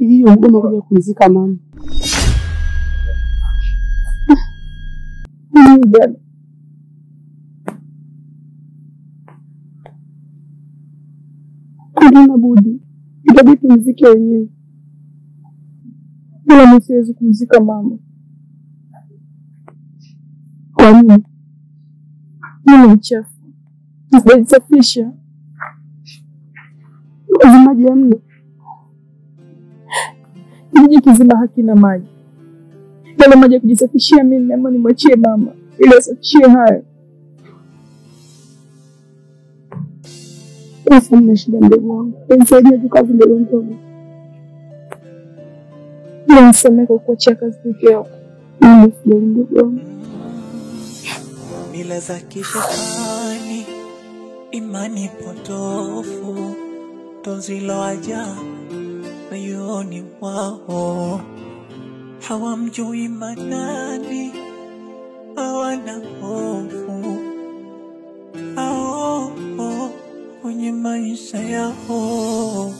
kijiji wamegoma kuja kumzika mama. Dada, hatuna budi, itabidi tumzike wenyewe. Bila mimi siwezi kumzika mama. Kwa nini? Mimi ni mchafu. Sijajisafisha. Maji hamna. Kijiji kizima hakina maji. Yale maji ya kujisafishia mimi naomba nimwachie mama ili asafishie hayo. Sasa nina shida ndogo wangu. Nisaidie tu kazi ndogo ndogo. Nisamehe kwa kuachia kazi peke yako. Mimi sija ndogo wangu. Mila za kishetani, imani potofu, toziloaja moyoni wao. Hawamjui manani, hawana hofu kwenye maisha yao.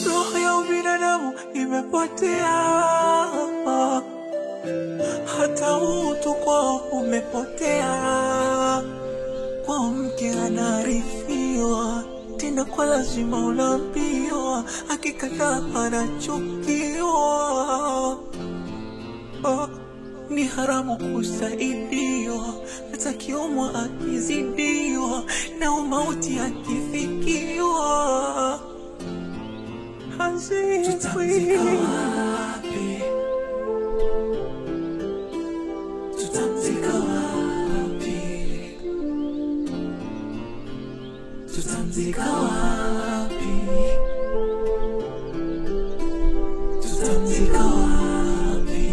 Roho ya ubinadamu imepotea, hata utu kwao umepotea. Kwa mke anaarifiwa, tena kwa lazima unaambiwa, akikataa anachukiwa. Ni haramu kusaidiwa, hata kiumwa akizidiwa, na umauti akifikiwa. Tutamzika wapi? Tutamzika wapi? Tutamzika wapi? Tutamzika wapi?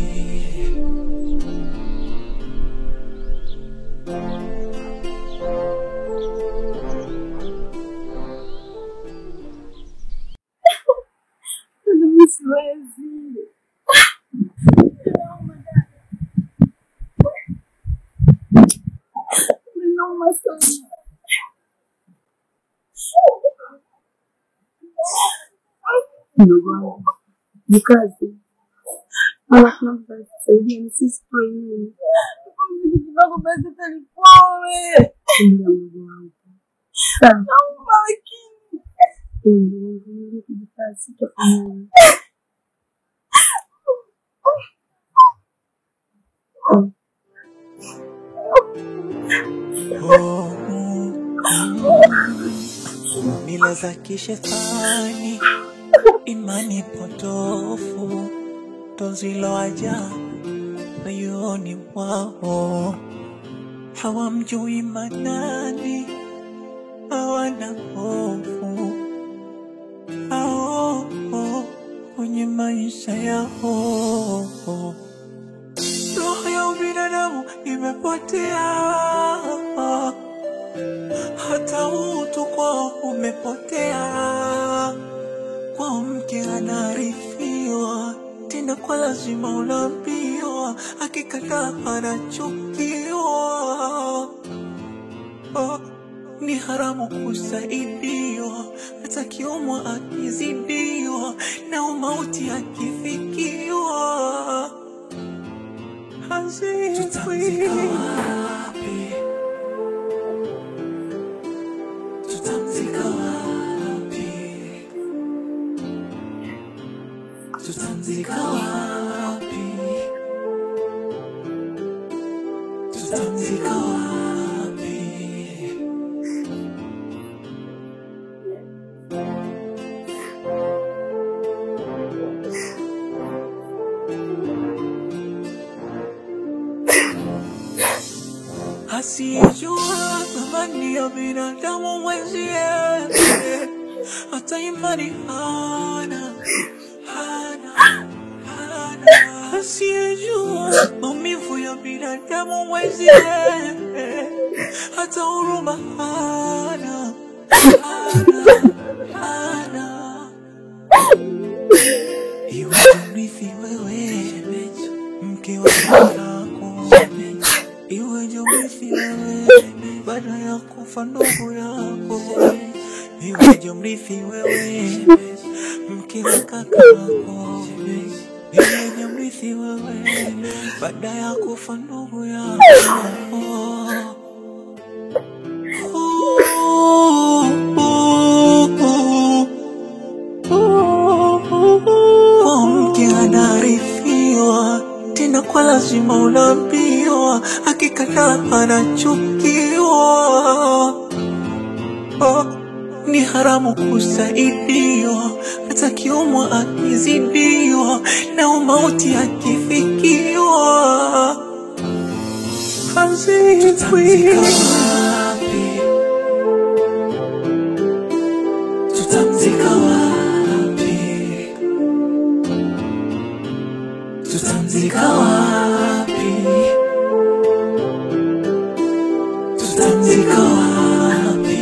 Ndogo ni kazi. Tunampa saidia ni sisi tu wenyewe. Mimi kidogo basi talipoe. Ndio ndugu wangu. Sawa. Ndio kujikazi tofauti. Mila za kishetani, imani potofu, toziloaja moyoni wao. Hawamjui manani, hawana hofu kwenye maisha yao. Roho ya ubinadamu imepotea, hata utu kwao umepotea. Kwa mke anaarifiwa, tena kwa lazima unaambiwa, akikataa anachukiwa. Ni haramu kusaidiwa, hata kiumwa akizidiwa, na umauti akifikiwa. Tutamzika wapi? Tutamzika wapi? Tutamzika wapi? Tutamzika wapi? Asiyejua thamani ya binadamu mwenzie, hata imani hana. Asiyejua maumivu ya binadamu mwenzie, hata huruma hana. Iwe mrithi wewe, mke wa mwanako, iwe mrithi wewe, baada ya kufa ndugu yako, iwe mrithi wewe, mke wa kakako, iwe nyamrithi wewe baada ya kufa ndugu yako. Mke anarithiwa tena kwa lazima unaambiwa, akikataa anachukiwa. Ni haramu kusaidiwa, hata kiumwa akizidiwa na umauti akifikiwa. Hazikwi tutamzika wapi? Tutamzika wapi? Tutamzika wapi?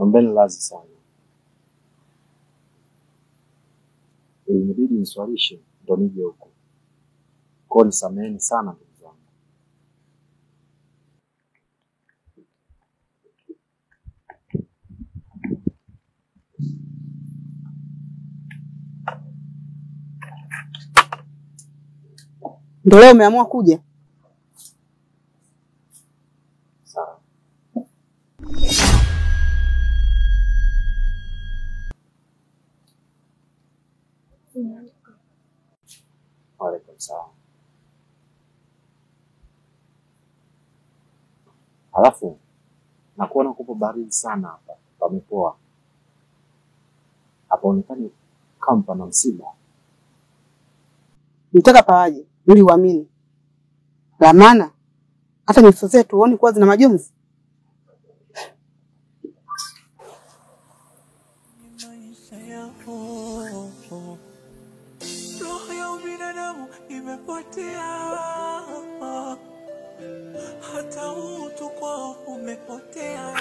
Mbele lazi sana. Ilinibidi niswalishe ndo nije huko. Kwa nisameheni sana ndugu zangu. Ndio leo umeamua kuja? Sawa. Waalaikum salam. Halafu nakuona kupo baridi sana hapa. Pamepoa. Hapaonekani kama pana msiba. Nitaka pawaje ili uamini. La maana hata nyuso zetu uone kuwa zina majonzi. Roho ya binadamu imepotea, hata utu kwao umepotea.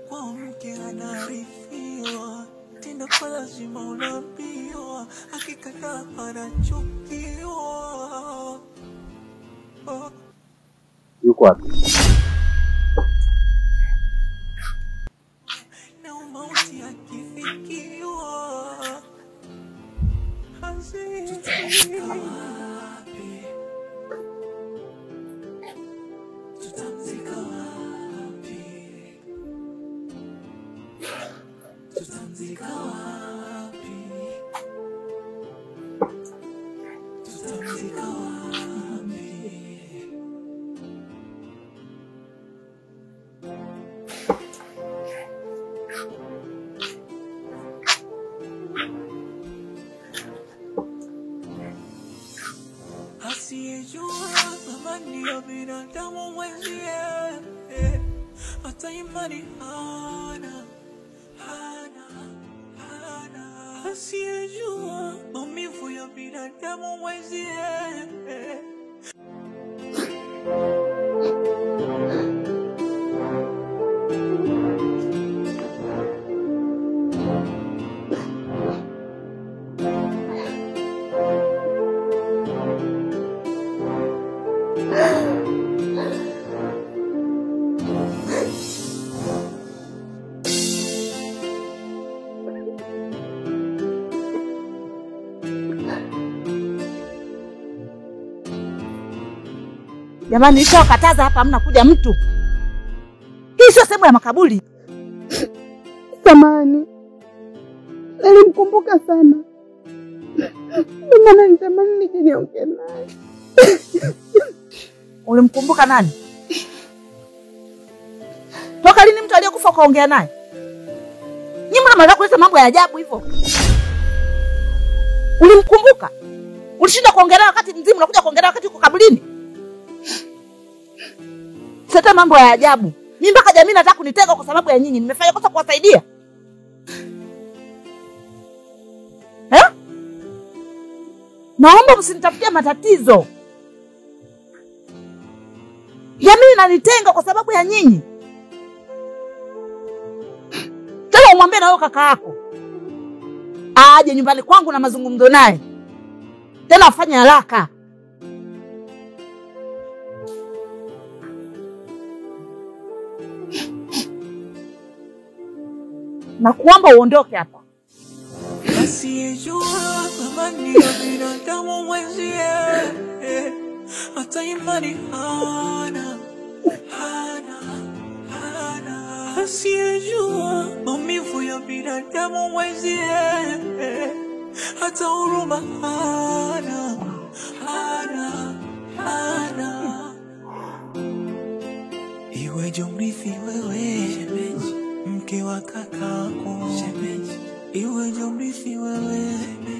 Kwa mke anarithiwa tena kwa lazima unaambiwa, akikataa anachukiwa. Yuko wapi? Na umauti akifikiwa. Tutamzika wapi? Tutamzika wapi? Tutamzika wapi? Tutamzika wapi? Asiyejua thamani ya binadamu mwenzie, hata imani hana. Asiyejua maumivu ya binadamu mwenzie. Jamani, nishawakataza hapa hamna kuja mtu. Hii sio sehemu ya makaburi. Samahani. Nilimkumbuka sana. Maana nitamani nije niongee naye. Ulimkumbuka nani? Toka lini mtu aliyekufa kaongea naye? Nyinyi mnataka kuleta mambo ya ajabu hivyo. Ulimkumbuka? Ulishinda kuongea naye wakati mzimu, unakuja kuongea naye wakati uko kaburini? Sasa mambo ya ajabu. Mimi mpaka jamii nataka kunitega kwa sababu ya nyinyi. Nimefanya kosa kuwasaidia? Naomba msinitafutie matatizo. Jamii inanitenga kwa sababu ya nyinyi. Tena umwambie na wewe kaka yako aje nyumbani kwangu na mazungumzo naye. Tena afanye haraka. Na kuomba uondoke hapa. Asiyejua thamani ya binadamu mwenzie, hata imani hana. Asiyejua maumivu ya binadamu mwenzie, hata huruma hana. Iweje mrithi wewe, mke wa kakako, iweje mrithi wewe,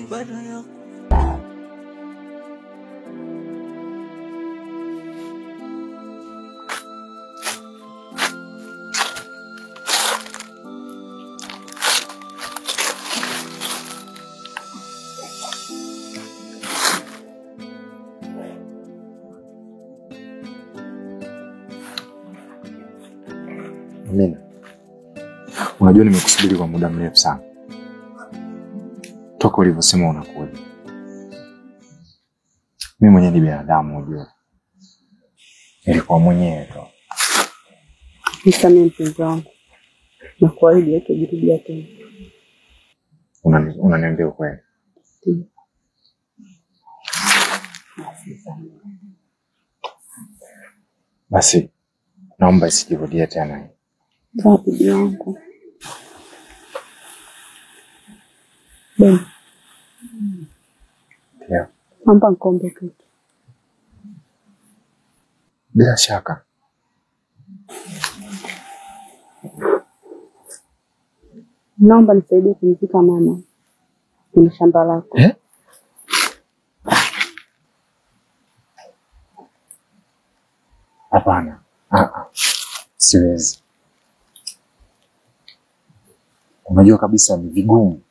baada ya Amina. Unajua nimekusubiri kwa muda mrefu sana. Toka ulivyosema unakuja. Mimi mwenyewe ni binadamu unajua. Nilikuwa mwenyewe tu. Nisamehe mpenzi wangu. Na kuahidi hatajirudia tena. Unaniambia ukweli? Basi naomba isijirudie tena. Bibi yangu. Ben. Ndio. Naomba nikombe kitu. Bila shaka. Naomba nisaidie kumzika mama kwenye shamba lako. Hapana. Siwezi. Unajua kabisa ni vigumu.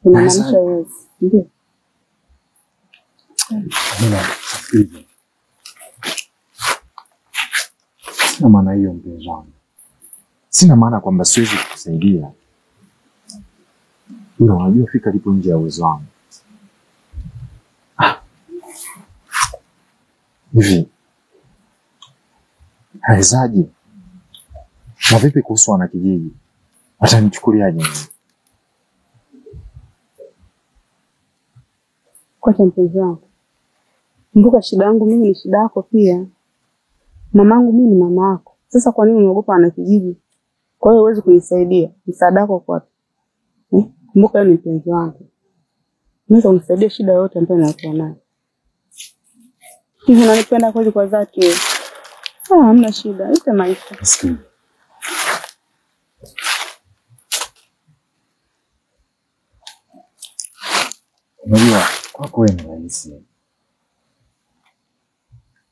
Unamaanisha wewe? Ndio. Hivi. Sina maana hiyo mpenzi wangu. Sina maana kwamba siwezi kukusaidia. Ndio unajua fika lipo nje ya uwezo wangu. Hivi. Haizaje? Na vipi kuhusu wanakijiji? Watanichukuliaje? Kwa mpenzi wangu. Kumbuka shida yangu mimi ni shida yako pia. Mamangu mimi ni mama yako. Sasa kwa nini unaogopa wanakijiji? Kwa hiyo huwezi kunisaidia. Msaada wako kwa wapi? Kumbuka wewe ni mpenzi wangu. Unaweza kunisaidia shida yote ambayo ninakuwa nayo. Hivi unanipenda kweli kwa dhati? Hamna shida. Yote maisha. Sikii. Unajua kwa kweli ni rahisi.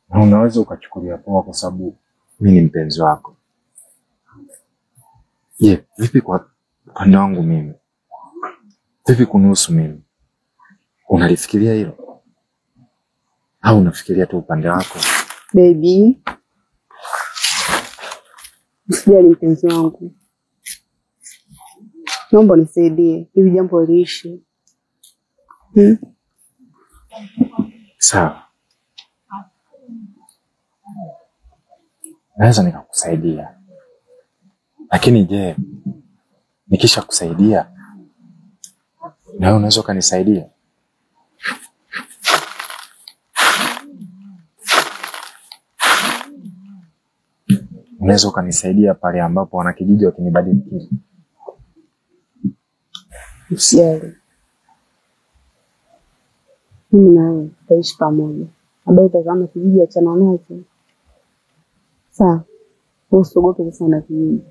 Na unaweza ukachukulia poa kwa sababu mimi ni mpenzi wako. Vipi kwa upande wangu mimi? Vipi kunihusu mimi? Unalifikiria hilo? Au unafikiria tu upande wako? Baby. Usijali mpenzi wangu. Naomba nisaidie hivi jambo liishe. Sawa. Naweza nikakusaidia. Lakini je, nikisha kusaidia na wewe unaweza kanisaidia? unaweza ukanisaidia pale ambapo wanakijiji wakinibadilikia. Usijali. Mimi na wewe tutaishi pamoja. Habari kama kijiji achana nacho. Sawa. Usiogope sana kijiji.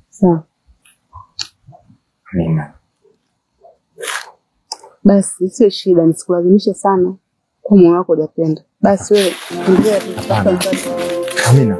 Sawa. Amina. Basi sio shida, nisikulazimishe sana. Kwa moyo wako hujapenda. Basi wewe ndio tutapata. Amina.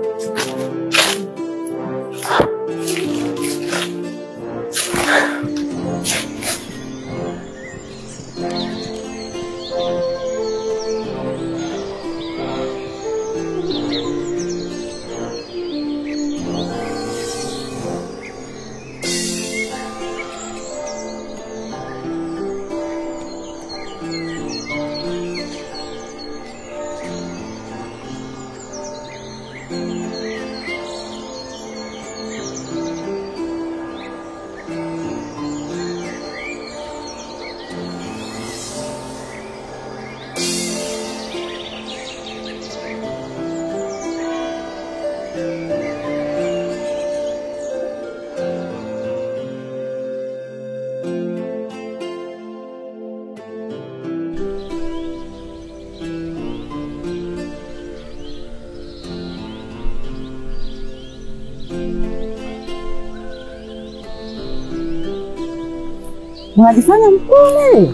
Unajifanya mpole.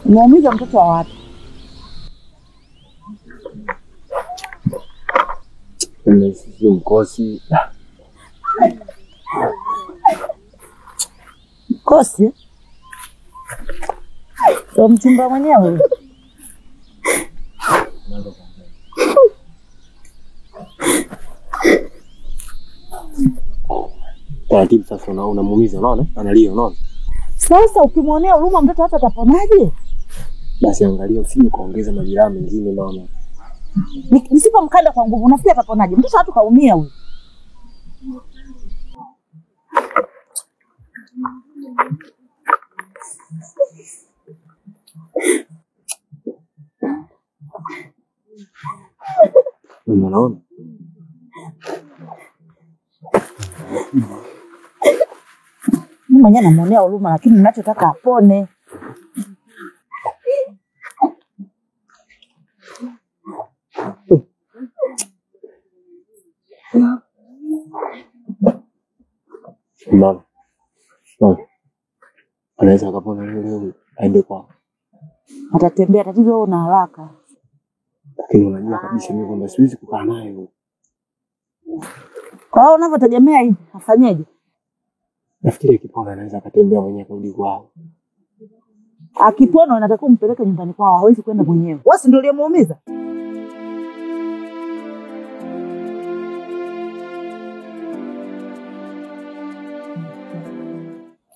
Unaumiza mtoto wa watu. Sisi mkosi. Mkosi? Ndio mchumba mwenyewe. Taratibu sasa unamuumiza, unaona? Analia, unaona? Sasa ukimwonea huruma mtoto hata ataponaje? Basi angalia usije kaongeza majeraha mengine mama. Nisipomkanda kwa nguvu unafikiri ataponaje? Mtoto watu kaumia huyu. Unaona? Mimi mwenyewe namuonea huruma lakini ninachotaka apone. Mama. No. Anaweza akapona leo aende kwa. Atatembea, tatizo wewe una haraka. Lakini unajua kabisa mimi kwamba siwezi kukaa naye. Kwa hiyo unavyotegemea hivi, afanyeje? Nafikiri akipona anaweza akatembea mwenyewe kurudi kwao. Akipona unatakiwa umpeleke nyumbani kwao, hawezi kwenda mwenyewe. Wewe si ndio uliyemuumiza?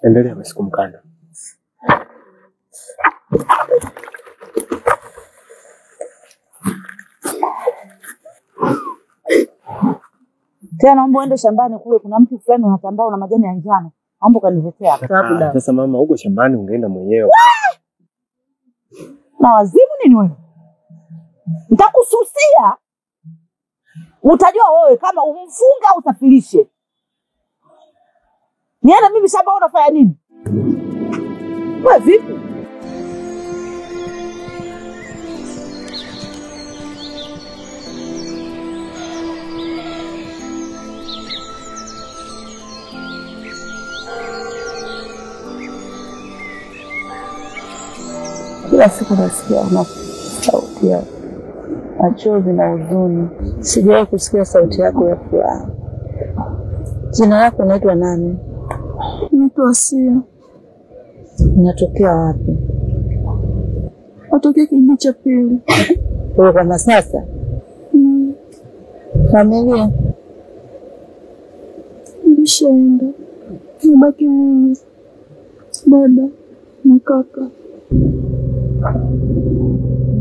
Endelea basi kumkanda. Tena naomba uende shambani kule, kuna mtu fulani unatambaa na majani ya njano. Naomba kaniletea hapa. Sasa mama, huko shambani ungeenda mwenyewe. Na wazimu nini wewe? Nitakususia. Utajua wewe kama umfunge au usafirishe. Nienda mimi shamba unafanya nini? Wewe vipi? Kila siku nasikia una sauti yako, machozi na huzuni. Sijawahi kusikia sauti yako ya furaha. Jina lako unaitwa nani? Naitwa Asia. Unatokea wapi? Natokea kijiji cha pili. Wewe kama sasa? Familia? Nilishaenda. Nabaki mimi, dada na kaka.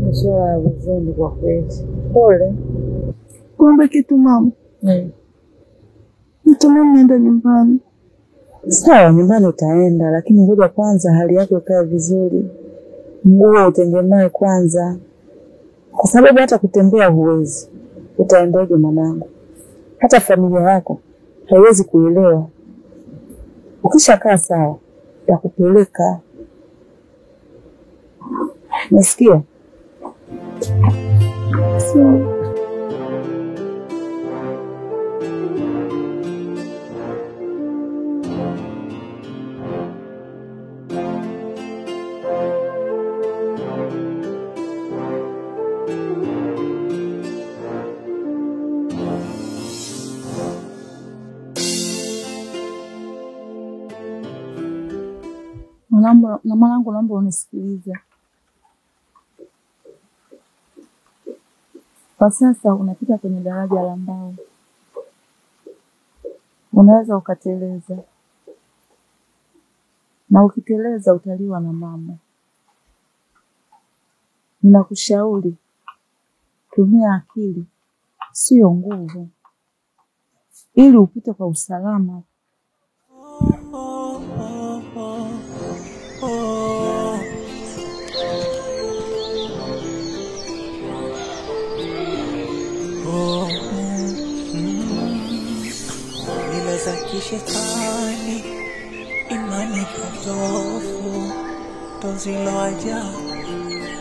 Nisha huzuni kwa kweli. Pole. Kuomba kitu mama. Natamani niende nyumbani. Sawa, nyumbani utaenda, lakini ngoja kwanza hali yako ikae vizuri. Nguo utengemae kwanza. Kwa sababu hata kutembea huwezi. utaendaje mwanangu? Hata familia yako haiwezi kuelewa. Ukishakaa sawa, nitakupeleka. Nasikia? Mwanangu, naomba unisikilize. Kwa sasa unapita kwenye daraja la mbao. Unaweza ukateleza. Na ukiteleza utaliwa na mama. Ninakushauri tumia akili, sio nguvu, ili upite kwa usalama. Mila za kishetani, imani potofu, tozilowaja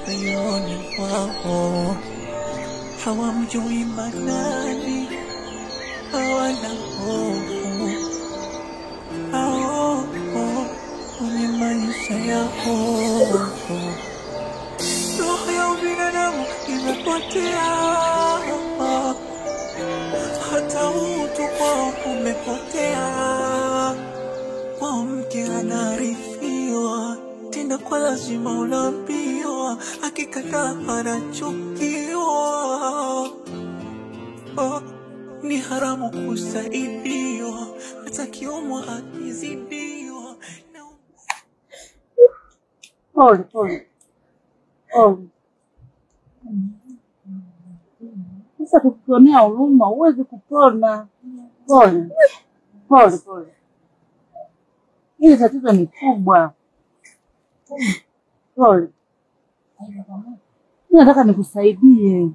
moyoni mwao. Hawamjui Manani, hawana hofu hao kwenye maisha yao. Roho ya ubinadamu imepotea, hata utu kwao umepotea. Kwa mke anarithiwa, tena kwa lazima unaambiwa, akikataa anachukiwa. Ni haramu kusaidiwa, hata kiumwa akizidiwa. Pole. Sasa tukionea huruma huwezi kupona. Pole. Hili tatizo ni kubwa. Pole. Mimi nataka nikusaidie.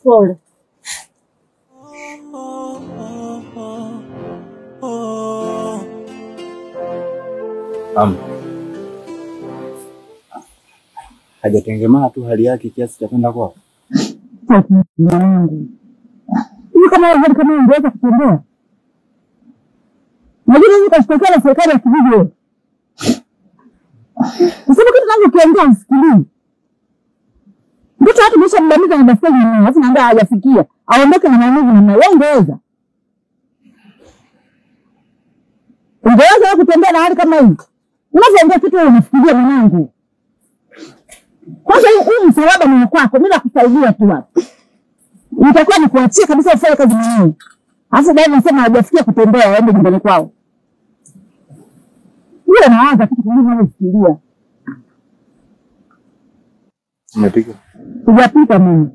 Pole. Hajatengemaa tu hali yake kiasi cha kwenda kwao. Mwanangu, hivi kama hali kama ungeweza kutembea, najua hivi kashtakiwa na serikali ya kijiji wewe. Usema kitu nangu kiongea usikilii. Mtoto watu mwisho mbamiza na basikeli mwenyewe, alafu naambia hajafikia. Aondoke na maumivu na wewe ungeweza. Ungeweza kutembea na hali kama hii. Unavyoongea kitu wewe unafikiria mwanangu. Kwanza hii msalaba ni kwako, mimi nakusaidia tu hapa. Nitakuwa nikuachie kabisa ufanye kazi mwenyewe. Alafu baadaye nasema hajafikia kutembea aende nyumbani kwao. Wewe unaanza kitu kingine unafikiria. Umepika? Sijapika mimi.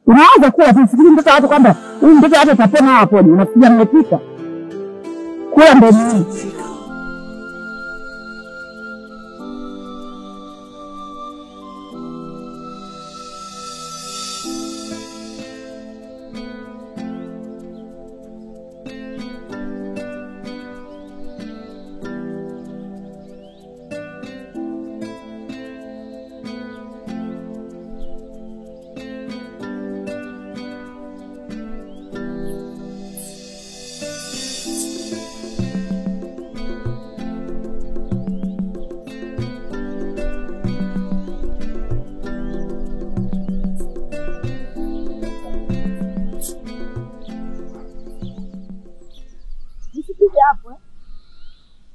Unaanza kuwa tufikiri mtoto watu kwamba huyu mtoto watu atapona hapo, unafikiria nimepika. Kula ndio nini?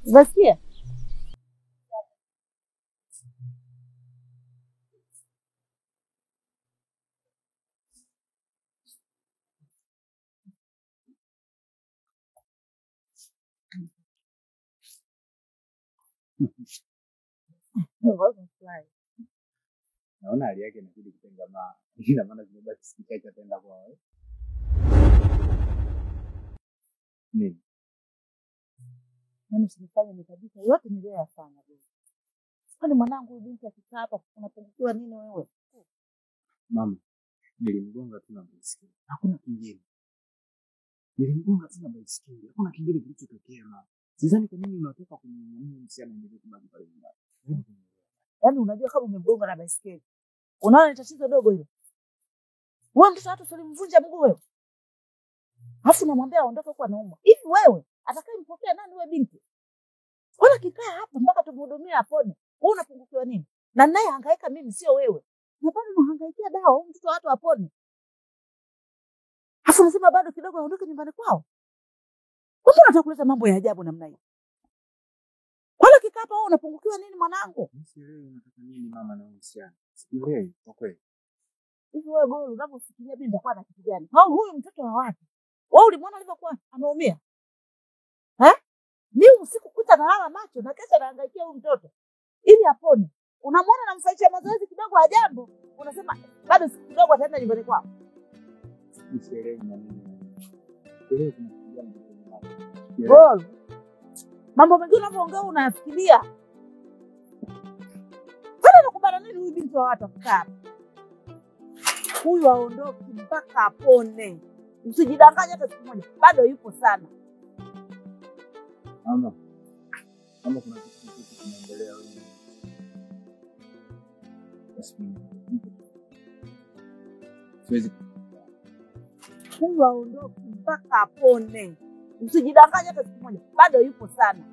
Unasikia? Naona hali yake inazidi kutengamaa. Ina maana zimebaki siku chache ataenda kwao. Nini? Yaani usifanye ni kabisa yote niliyoyafanya wewe. Kwani mwanangu huyu binti akikaa hapa unapungukiwa nini wewe? Mama, nilimgonga tu na baiskeli. Hakuna kingine. Nilimgonga tu na baiskeli. Hakuna kingine kilichotokea mama. Sidhani kwa nini unataka kuninyanyua msichana endelee kubaki pale nyumbani. Yaani unajua kama umemgonga na baiskeli. Unaona ni tatizo dogo hilo. Wewe mtoto watu ulimvunja mguu wewe. Alafu namwambia aondoke kwa nauma. Hivi wewe atakayempokea nani wewe binti? Wala kikaa hapa mpaka tumhudumie apone. Wewe unapungukiwa nini? Na naye hangaika mimi sio wewe. Na bado unahangaikia dawa mtoto watu apone. Alafu unasema bado kidogo aondoke nyumbani kwao. Wewe unataka kuleta mambo ya ajabu namna hiyo. Wala kikaa hapa wewe unapungukiwa nini mwanangu? Sielewi unataka nini mama na msichana. Sielewi kwa kweli. Hivi wewe Golo unapofikiria mimi nitakuwa na kitu gani? Au huyu mtoto wa watu? Wewe ulimwona alivyokuwa ameumia? Mimi usiku kuta nalala macho na kesho naangaikia huyu mtoto ili apone. Unamwona namfanyia mazoezi kidogo ya jambo, unasema bado siku kidogo ataenda nyumbani kwao. Sielewi na nini. Sielewi kuna kitu gani kinatokea. Golo. Mambo mengine unapoongea unayafikiria. Sasa nakubana nini huyu binti wa watu akaa? Huyu aondoke mpaka apone. Usijidanganye hata siku moja. Bado yupo sana. Mama. Kama kuna kitu kinaendelea wewe. Siwezi. Huyu aondoke mpaka apone. Usijidanganye hata siku moja. Bado yupo sana.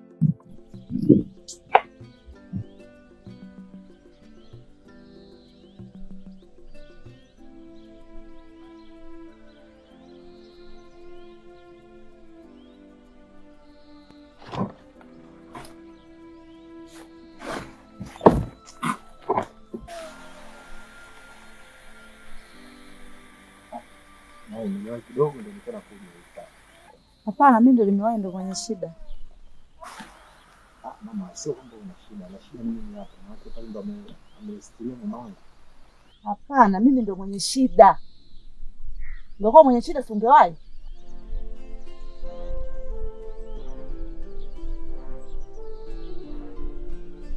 Nimewahi kidogo ndio nilikuwa nakuja. Hapana, mimi ndio nimewahi ndio mwenye shida. Mama, sio kwamba una shida, na shida mimi hapa. Na watu pale ndio amestiria mamangu. Hapana, mimi ndio mwenye shida. Ndio kwa mwenye shida ungewahi.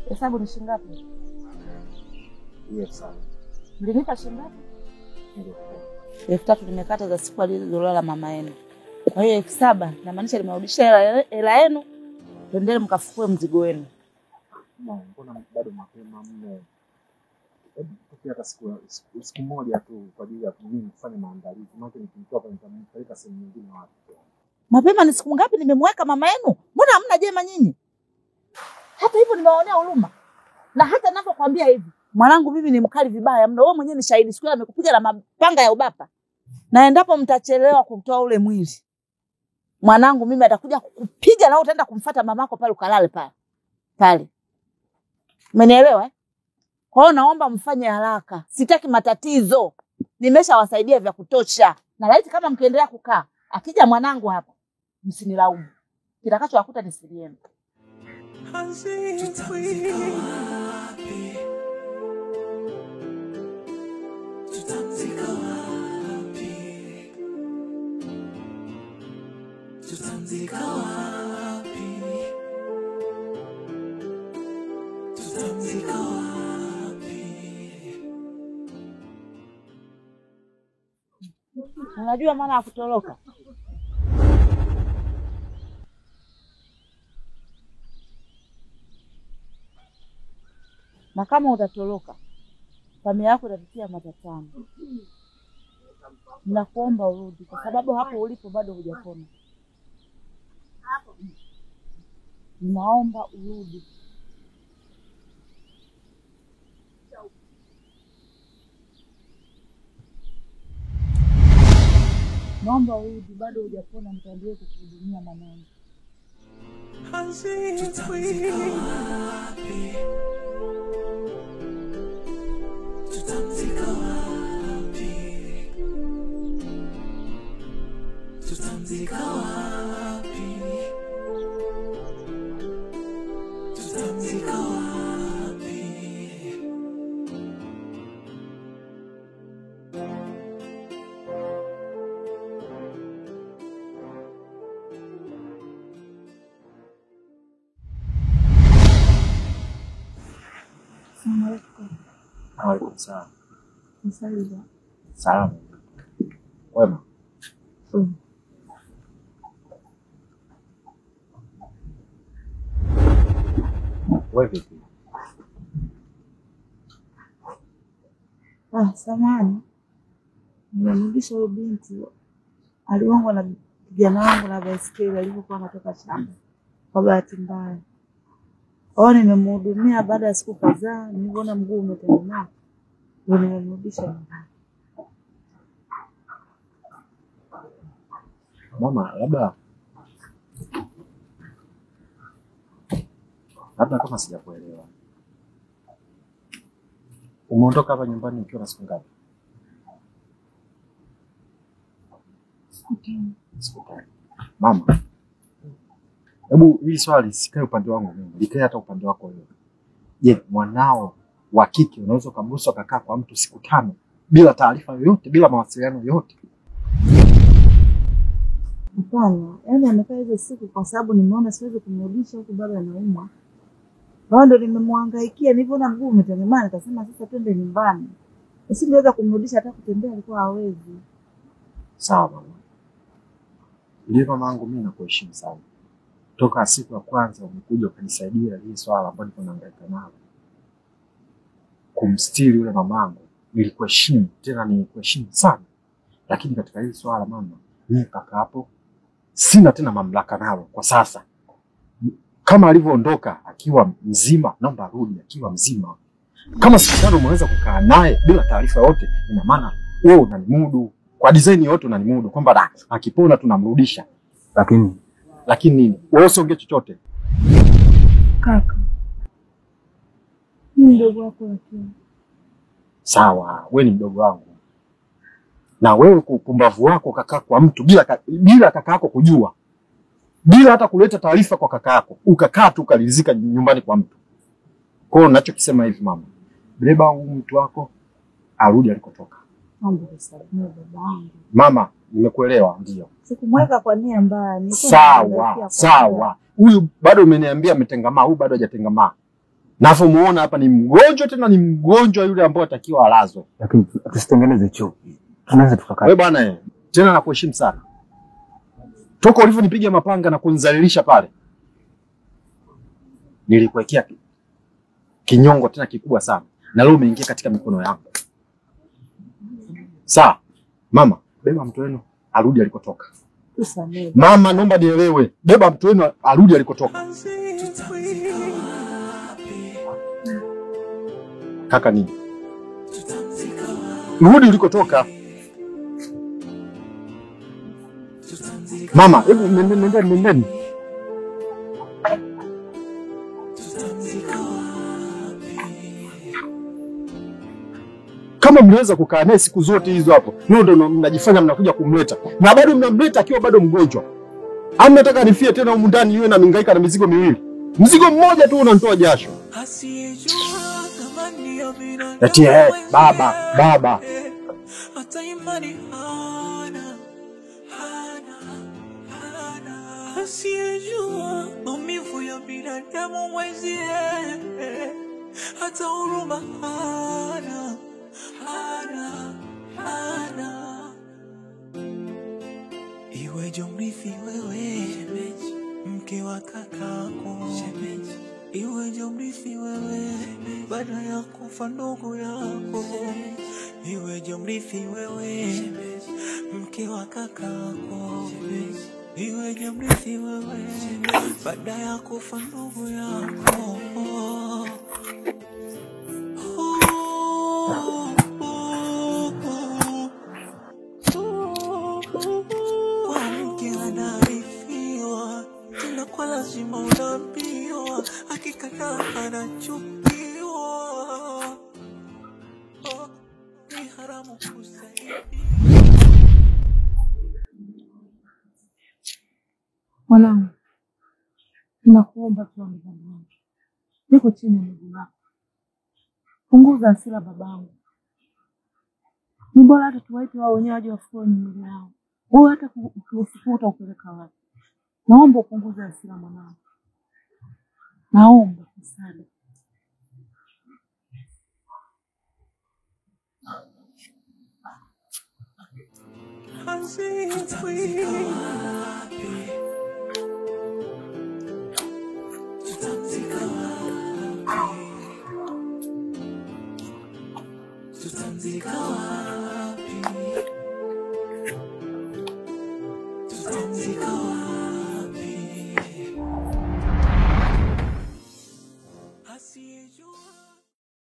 Hesabu ni shilingi ngapi? Yes, sawa. Mlinipa shilingi ngapi? 3,000 nimekata za siku alilolala mama yenu. Kwa hiyo 7,000 inamaanisha nimerudisha hela yenu. Endele mkafukue mzigo wenu. Mbona bado mapema mno? Hata siku moja tu kwa ajili ya mimi kufanya maandalizi. Maana nikimtoa hapa nitampeleka sehemu nyingine wapi? Mapema ni siku ngapi nimemweka mama yenu? Mbona hamna jema nyinyi? Hata hivyo nimewaonea huruma. Na hata ninapokuambia hivi, mwanangu mimi ni mkali vibaya mno. Wewe mwenyewe ni shahidi, siku ile amekupiga na mapanga ya ubapa. Na endapo mtachelewa kutoa ule mwili, mwanangu mimi atakuja kukupiga na utaenda kumfuata mamako pale ukalale pale. Umenielewa? Kwa hiyo naomba mfanye haraka. Sitaki matatizo. Nimeshawasaidia vya kutosha. Na laiti kama mkiendelea kukaa, akija mwanangu hapa, msinilaumu. Kitakachowakuta ni siri yenu. Unajua maana ya kutoroka? Na kama utatoroka, familia yako itapitia matatani. Ninakuomba urudi kwa sababu hapo ulipo bado hujapona. Ninaomba urudi. Naomba urudi, bado hujapona, nitaendelea kukuhudumia maneno. Tutamzika wapi? Waalaikum salaam. Msaidia. Salamu. Wema. Wewe vipi? Samahani. Nimemrudisha huyo binti. Aliongwa na kijana wangu na baiskeli alipokuwa anatoka shamba. Kwa bahati mbaya. Nimemhudumia baada ya siku kadhaa, niliona mguu umetengemaa. Ndio nimemrudisha nyumbani. Mama, labda kama sijakuelewa. Umeondoka hapa nyumbani ukiwa na siku ngapi? Siku tano. Mama, hebu hili swali sikae upande wangu mimi, likae hata upande wako wewe. Je, mwanao wa kike unaweza kumruhusu akakaa kwa mtu siku 5 bila taarifa yoyote, bila mawasiliano yoyote? Hapana, amekaa hizo siku kwa sababu nimeona siwezi kumrudisha huko bado anaumwa. Ndio nimemhangaikia, nilipoona mguu umetengemaa nikasema sasa twende nyumbani. Nisingeweza kumrudisha hata kutembea alikuwa hawezi. Sawa mama. Ndio mamangu mimi nakuheshimu sana. Toka siku ya kwanza umekuja ukanisaidia hili swala ambalo nilikuwa nahangaika nalo. Kumstiri yule mamangu, nilikuheshimu, tena nilikuheshimu sana. Lakini katika hili swala mama, mimi kaka hapo sina tena mamlaka nalo kwa sasa. Kama alivyoondoka akiwa mzima, naomba arudi akiwa mzima. Kama siku 5 umeweza kukaa naye bila taarifa yote, ina maana wewe unanimudu. Kwa design yote unanimudu kwamba akipona tunamrudisha. Lakini nini? Wewe usiongee chochote. Kaka. Ni mdogo wako lakini. Sawa, wewe ni mdogo wangu. Na wewe kwa upumbavu wako kakaa kwa mtu bila kaka yako kujua. Bila hata kuleta taarifa kwa kaka yako. Ukakaa tu ukalizika nyumbani kwa mtu. Kwa hiyo ninachokisema hivi mama. Beba huyu mtu wako arudi alikotoka. Mambo yasaidie babangu. Mama, nimekuelewa ndio. Sikumweka kwa nia mbaya. Sawa. Huyu bado umeniambia ametengamaa, huyu bado hajatengamaa. Nafu muona hapa ni mgonjwa, tena ni mgonjwa yule ambaye atakiwa alazwe. Lakini tusitengeneze chuki. Tunaweza tukakaa. Wewe bwana tena nakuheshimu sana. Toka ulivyonipiga mapanga na kunizalilisha pale. Nilikuwekea kinyongo tena kikubwa sana. Na leo umeingia katika mikono yangu. Sawa. Mama, beba mtu wenu arudi alikotoka. Tusamehe. Mama, naomba nielewe. Beba mtu wenu arudi alikotoka. Kaka nini? Rudi ulikotoka. Mama, hebu nendeni. Kama mnaweza kukaa naye siku zote hizo hapo, ndio mnajifanya mnakuja kumleta. Na bado mnamleta akiwa bado mgonjwa. Au nataka nifie tena humu ndani yeye na mingaika na mizigo miwili. Mzigo mmoja tu unanitoa jasho. Eti baba. Hata imani hana. Asiyejua maumivu ya binadamu mwenzie. Hata huruma hana. Iweje mrithi wewe, mke wa kakako. Iweje mrithi wewe, baada ya kufa ndugu yako. Iweje mrithi wewe, mke wa kakako. Iweje mrithi wewe, baada ya kufa ndugu yako. Kwa mke anarithiwa, tena kwa lazima unaambiwa, akikataa anachukiwa. Ni haramu kusaidia. Mwanangu, ninakuomba tu mwanangu. Niko chini ya miguu yako. Punguza hasira babangu. Ni bora hata tuwaite wao wenyewe waje wafue mwili wao. Wewe hata ukifuta upeleka wapi? Naomba upunguze hasira mwanangu. Naomba msaada. tutamzika wapi? Tutamzika wapi? Tutamzika wapi? Tutamzika wapi?